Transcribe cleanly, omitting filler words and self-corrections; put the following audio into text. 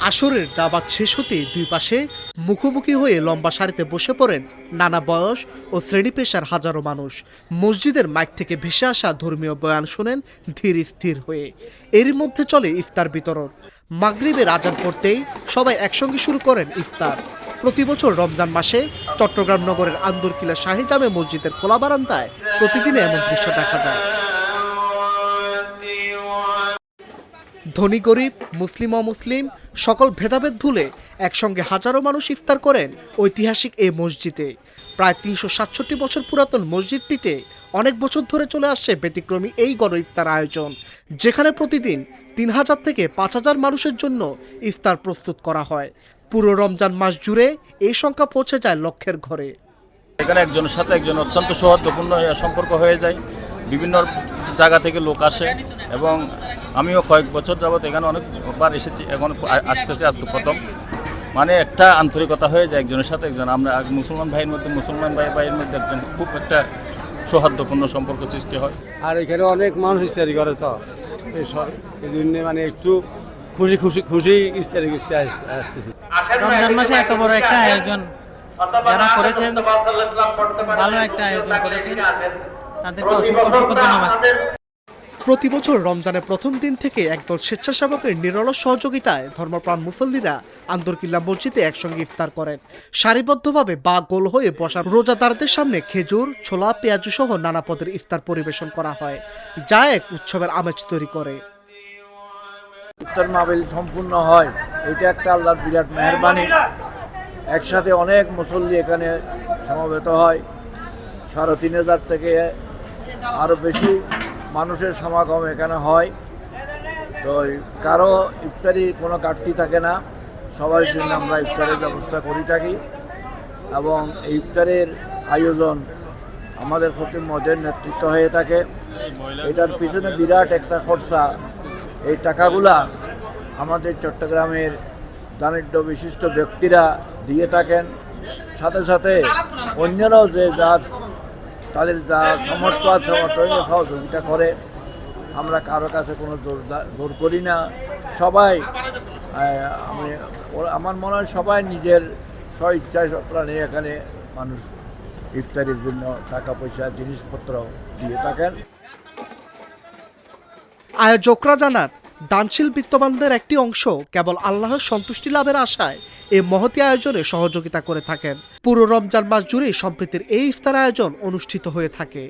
আসরের দাওয়াত শেষ হতে দুই পাশে মুখোমুখি হয়ে লম্বা সারিতে বসে পড়েন নানা বয়স ও শ্রেণী পেশার হাজারো মানুষ। মসজিদের মাইক থেকে ভেসে আসা ধর্মীয় বয়ান শোনেন ধীর স্থির হয়ে। এরই মধ্যে চলে ইফতার বিতরণ। মাগরিবের আজান পড়তেই সবাই একসঙ্গে শুরু করেন ইফতার। প্রতি বছর রমজান মাসে চট্টগ্রাম নগরের আন্দরকিল্লা শাহী জামে মসজিদের খোলা বারান্দায় প্রতিদিন এমন দৃশ্য দেখা যায়। ধনী গরিব, মুসলিম অমুসলিম সকল ভেদাভেদ ভুলে একসঙ্গে হাজারো মানুষ ইফতার করেন ঐতিহাসিক এই মসজিদে। প্রায় ৩৬৭ বছর পুরাতন মসজিদটিতে অনেক বছর ধরে চলে আসছে ব্যতিক্রমী এই গণ ইফতার আয়োজন, যেখানে প্রতিদিন ৩,০০০ থেকে ৫,০০০ মানুষের জন্য ইফতার প্রস্তুত করা হয়। পুরো রমজান মাস জুড়ে এই সংখ্যা পৌঁছে যায় লক্ষের ঘরে। এখানে একজনের সাথে একজন অত্যন্ত সৌহার্দ্যপূর্ণ সম্পর্ক হয়ে যায়। বিভিন্ন জায়গা থেকে লোক আসে এবং আমিও কয়েক বছর যাবত এখানে অনেকবার এসেছি, এখন আসতেছি আজকে প্রথম। মানে একটা আন্তরিকতা হয়ে যায় একজনের সাথে একজন। আমরা মুসলমান ভাইয়ের মধ্যে মুসলমান ভাইয়ের মধ্যে একজন খুব একটা সৌহার্দ্যপূর্ণ সম্পর্ক সৃষ্টি হয়। আর এখানে অনেক মানুষ ইফতারি করে, তো এই জন্য মানে একটু খুশি ইফতারি করতে আসতেছি। রমজান মাসে এত বড় একটা আয়োজন যারা করেছেন, ভালো একটা আয়োজন করেছেন, তাদেরকে অসংখ্য ধন্যবাদ। প্রতি বছর রমজানের প্রথম দিন থেকে একদল স্বেচ্ছাসেবকের নিরলস সহযোগিতায় ধর্মপ্রাণ মুসল্লিরা আন্দরকিল্লা মসজিদে একসঙ্গে ইফতার করেন। সারিবদ্ধভাবে বা গোল হয়ে বসা রোজাদারদের সামনে খেজুর, ছোলা, পেঁয়াজু সহ নানা পদের ইফতার পরিবেশন করা হয়, যা এক উৎসবের আমেজ তৈরি করে। ইফতার মাহফিল সম্পূর্ণ হয়, এটা একটা আল্লাহর বিরাট মেহেরবানি। একসাথে অনেক মুসল্লি এখানে সমবেত হয়, ৩,৫০০ থেকে আরও বেশি মানুষের সমাগম এখানে হয়। তো কারো ইফতারির কোনো ঘাটতি থাকে না, সবার জন্য আমরা ইফতারের ব্যবস্থা করে থাকি। এবং এই ইফতারের আয়োজন আমাদের খতিব মহোদয়ের নেতৃত্ব হয়ে থাকে। এটার পিছনে বিরাট একটা খরচা, এই টাকাগুলা আমাদের চট্টগ্রামের দারিদ্র বিশিষ্ট ব্যক্তিরা দিয়ে থাকেন। সাথে সাথে অন্যরাও তাদের যা সামর্থ্য আছে সহযোগিতা করে। আমরা কারো কাছে কোনো জোর করি না। সবাই আমার মনে হয় সবাই নিজের স্বইচ্ছায় প্রাণে এখানে মানুষ ইফতারির জন্য টাকা পয়সা জিনিসপত্র দিয়ে থাকেন। আয়োজকরা জানান, দানশীল বিত্তবানদের একটি অংশ কেবল আল্লাহর সন্তুষ্টি লাভের আশায় এই মহতী আয়োজনে সহযোগিতা করে থাকেন। পুরো রমজান মাস জুড়ে সম্প্রীতির এই ইফতার আয়োজন অনুষ্ঠিত হয়ে থাকে।